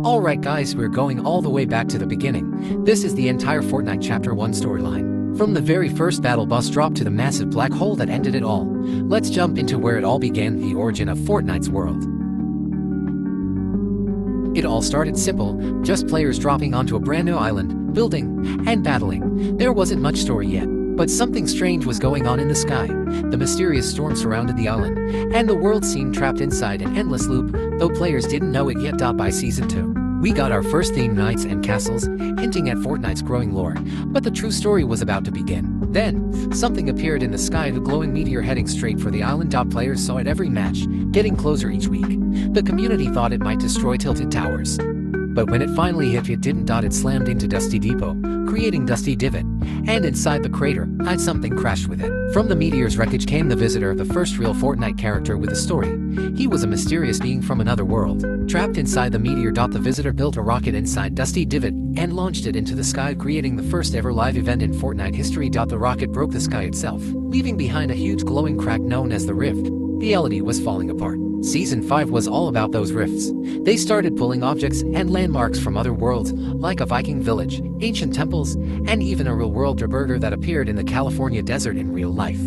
Alright guys, we're going all the way back to the beginning. This is the entire Fortnite Chapter 1 storyline. From the very first battle bus drop to the massive black hole that ended it all. Let's jump into where it all began, the origin of Fortnite's world. It all started simple, just players dropping onto a brand new island, building, and battling. There wasn't much story yet, but something strange was going on in the sky. The mysterious storm surrounded the island, and the world seemed trapped inside an endless loop, though players didn't know it yet. By Season 2, we got our first themed knights and castles, hinting at Fortnite's growing lore, but the true story was about to begin. Then, something appeared in the sky, the glowing meteor heading straight for the island. Players saw it every match, getting closer each week. The community thought it might destroy tilted towers. But when it finally hit, it didn't. It slammed into Dusty Depot, creating Dusty Divot. And inside the crater, something crashed with it. From the meteor's wreckage came the visitor, the first real Fortnite character with a story. He was a mysterious being from another world. Trapped inside the meteor, the visitor built a rocket inside Dusty Divot and launched it into the sky, creating the first ever live event in Fortnite history. The rocket broke the sky itself, leaving behind a huge glowing crack known as the Rift. Reality was falling apart. Season 5 was all about those rifts. They started pulling objects and landmarks from other worlds, like a Viking village, ancient temples, and even a real-world burger that appeared in the California desert in real life.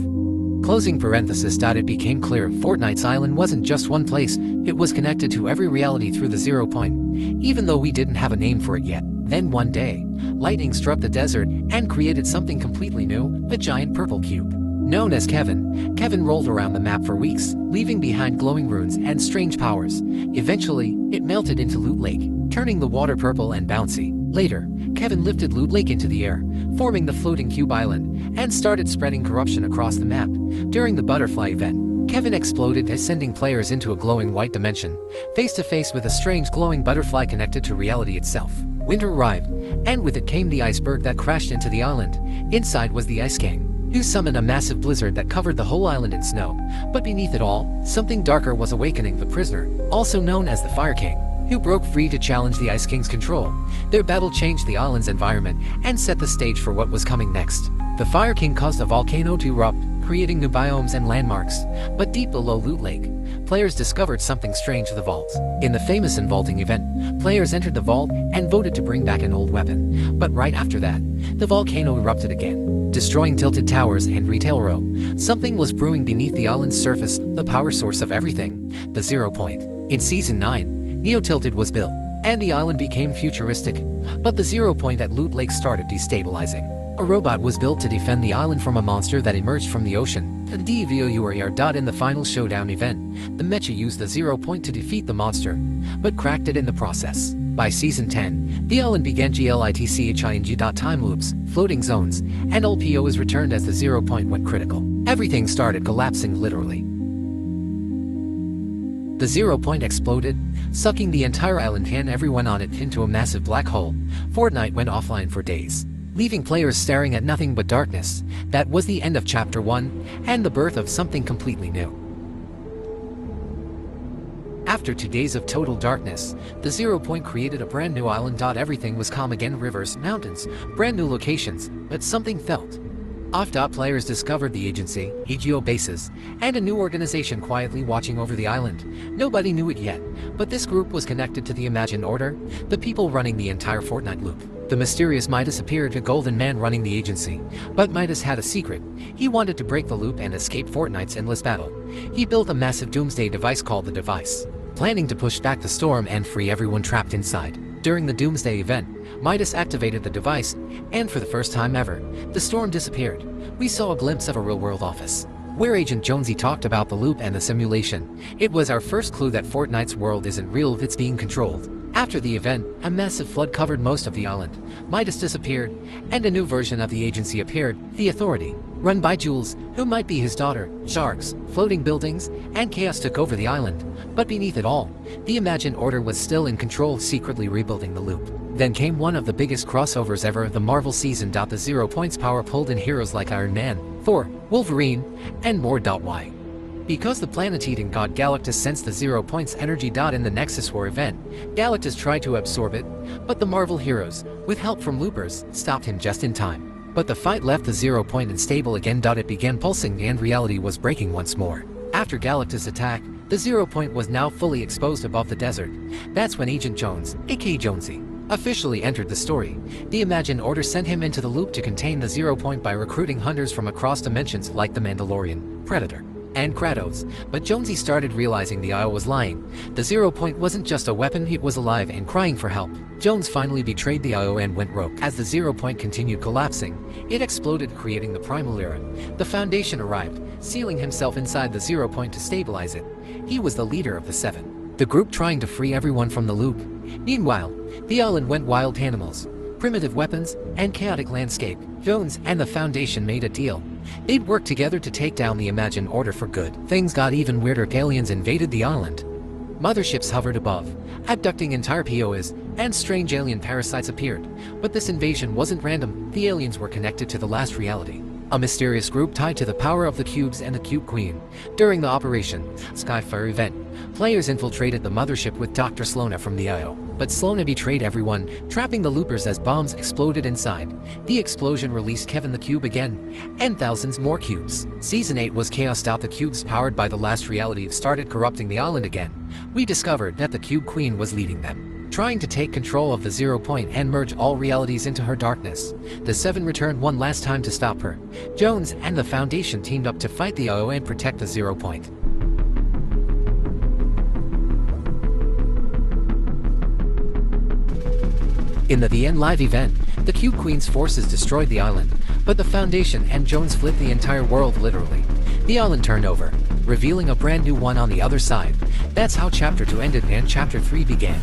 Closing parenthesis. It became clear Fortnite's island wasn't just one place, it was connected to every reality through the 0 point, even though we didn't have a name for it yet. Then one day, lightning struck the desert and created something completely new, the giant purple cube. Known as Kevin, Kevin rolled around the map for weeks, leaving behind glowing runes and strange powers. Eventually, it melted into Loot Lake, turning the water purple and bouncy. Later, Kevin lifted Loot Lake into the air, forming the floating cube island, and started spreading corruption across the map. During the butterfly event, Kevin exploded, sending players into a glowing white dimension, face to face with a strange glowing butterfly connected to reality itself. Winter arrived, and with it came the iceberg that crashed into the island. Inside was the Ice King, who summoned a massive blizzard that covered the whole island in snow. But beneath it all, something darker was awakening, the prisoner, also known as the Fire King, who broke free to challenge the Ice King's control. Their battle changed the island's environment and set the stage for what was coming next. The Fire King caused a volcano to erupt, creating new biomes and landmarks. But deep below Loot Lake, players discovered something strange: the vault. In the famous vaulting event, players entered the vault and voted to bring back an old weapon. But right after that, the volcano erupted again, destroying tilted towers and retail row. Something was brewing beneath the island's surface, the power source of everything, the 0 point. In Season 9, Neo Tilted was built, and the island became futuristic. But the 0 point at Loot Lake started destabilizing. A robot was built to defend the island from a monster that emerged from the ocean, the DVOUR. In the final showdown event, the mecha used the 0 point to defeat the monster, but cracked it in the process. By Season 10, the island began glitching. Time loops, floating zones, and LPO is returned as the 0 point went critical. Everything started collapsing, literally. The 0 point exploded, sucking the entire island and everyone on it into a massive black hole. Fortnite went offline for days, leaving players staring at nothing but darkness. That was the end of Chapter 1, and the birth of something completely new. After 2 days of total darkness, the 0 point created a brand new island. Everything was calm again: rivers, mountains, brand new locations, but something felt off. Players discovered the agency, EGO bases, and a new organization quietly watching over the island. Nobody knew it yet, but this group was connected to the Imagined Order, the people running the entire Fortnite loop. The mysterious Midas appeared, a golden man running the agency. But Midas had a secret. He wanted to break the loop and escape Fortnite's endless battle. He built a massive doomsday device called the Device, planning to push back the storm and free everyone trapped inside. During the Doomsday event, Midas activated the device, and for the first time ever, the storm disappeared. We saw a glimpse of a real-world office, where Agent Jonesy talked about the loop and the simulation. It was our first clue that Fortnite's world isn't real, it's being controlled. After the event, a massive flood covered most of the island. Midas disappeared, and a new version of the agency appeared, the Authority, run by Jules, who might be his daughter. Sharks, floating buildings, and chaos took over the island. But beneath it all, the Imagined Order was still in control, secretly rebuilding the loop. Then came one of the biggest crossovers ever, the Marvel season. The 0 point's power pulled in heroes like Iron Man, Thor, Wolverine, and more. Why? Because the planet-eating god Galactus sensed the 0 point's energy. In the Nexus War event, Galactus tried to absorb it, but the Marvel heroes, with help from loopers, stopped him just in time. But the fight left the 0 point unstable again. It began pulsing and reality was breaking once more. After Galactus' attack, The 0 point was now fully exposed above the desert. That's when Agent Jones, aka Jonesy, officially entered the story. The Imagined Order sent him into the loop to contain the 0 point by recruiting hunters from across dimensions like the Mandalorian, Predator, and Kratos, but Jonesy started realizing the IO was lying. The 0 point wasn't just a weapon, it was alive and crying for help. Jones finally betrayed the IO and went rogue. As the 0 point continued collapsing, it exploded, creating the Primal Era. The Foundation arrived, sealing himself inside the 0 point to stabilize it. He was the leader of the Seven, the group trying to free everyone from the loop. Meanwhile, the island went wild: animals, primitive weapons, and chaotic landscape. Jones and the Foundation made a deal. They'd work together to take down the Imagined Order for good. Things got even weirder. Aliens invaded the island. Motherships hovered above, abducting entire POIs, and strange alien parasites appeared. But this invasion wasn't random. The aliens were connected to the last reality, a mysterious group tied to the power of the cubes and the Cube Queen. During the Operation Skyfire event, players infiltrated the mothership with Dr. Slona from the IO. But Slona betrayed everyone, trapping the loopers as bombs exploded inside. The explosion released Kevin the Cube again, and thousands more cubes. Season 8 was chaos. The cubes powered by the last reality started corrupting the island again. We discovered that the Cube Queen was leading them, trying to take control of the 0 point and merge all realities into her darkness. The Seven returned one last time to stop her. Jones and the Foundation teamed up to fight the IO and protect the 0 point. In the end live event, the Cube Queen's forces destroyed the island, but the Foundation and Jones flipped the entire world literally. The island turned over, revealing a brand new one on the other side. That's how Chapter 2 ended and Chapter 3 began.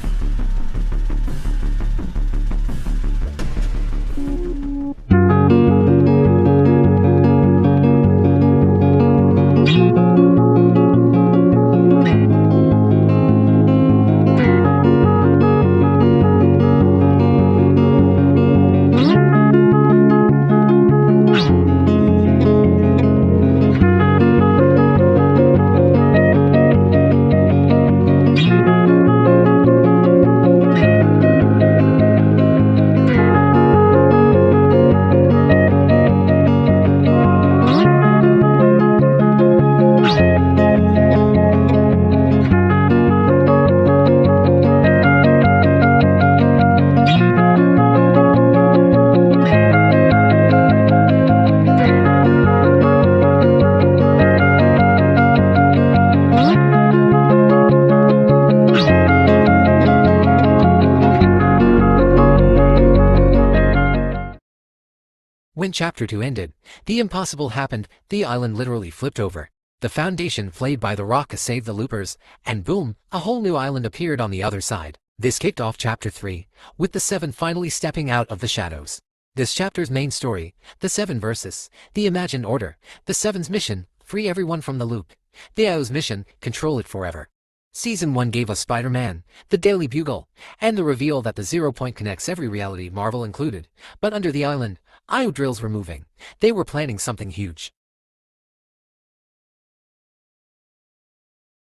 When Chapter 2 ended, the impossible happened. The island literally flipped over. The Foundation, flayed by the rock, saved the loopers, and boom, a whole new island appeared on the other side. This kicked off Chapter 3, with the Seven finally stepping out of the shadows. This chapter's main story, the Seven versus the Imagined Order. The Seven's mission, free everyone from the loop. The IO's mission, control it forever. Season 1 gave us Spider-Man, the Daily Bugle, and the reveal that the 0 point connects every reality, Marvel included. But under the island, IO drills were moving. They were planning something huge.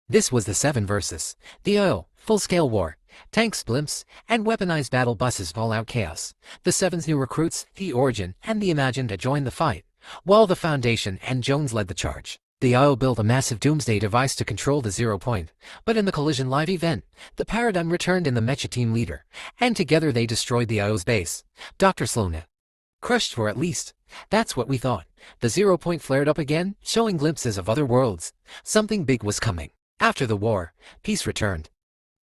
This was the Seven versus the IO, full-scale war. Tanks, blimps, and weaponized battle buses, all-out chaos. The Seven's new recruits, the Origin, and the Imagined joined the fight, while the Foundation and Jones led the charge. The IO built a massive doomsday device to control the 0 point, but in the Collision live event, the Paradigm returned in the Mecha Team leader, and together they destroyed the IO's base. Dr. Slona crushed, or at least, that's what we thought. The 0 point flared up again, showing glimpses of other worlds. Something big was coming. After the war, peace returned.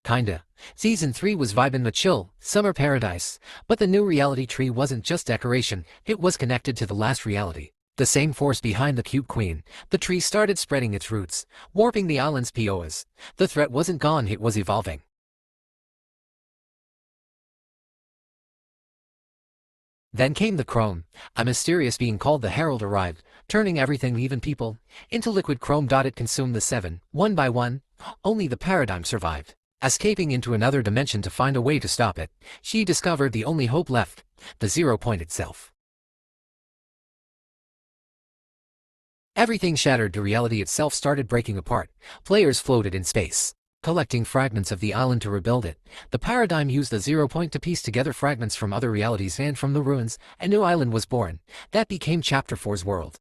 Kinda. Season 3 was vibin' the chill, summer paradise, but the new reality tree wasn't just decoration, it was connected to the last reality. The same force behind the Cube Queen, the tree started spreading its roots, warping the island's POIs. The threat wasn't gone, it was evolving. Then came the Chrome. A mysterious being called the Herald arrived, turning everything, even people, into liquid chrome. It consumed the Seven, one by one. Only the Paradigm survived. Escaping into another dimension to find a way to stop it, she discovered the only hope left, the 0 point itself. Everything shattered. The reality itself started breaking apart. Players floated in space, collecting fragments of the island to rebuild it. The Paradigm used the 0 point to piece together fragments from other realities, and from the ruins, a new island was born. That became Chapter 4's world.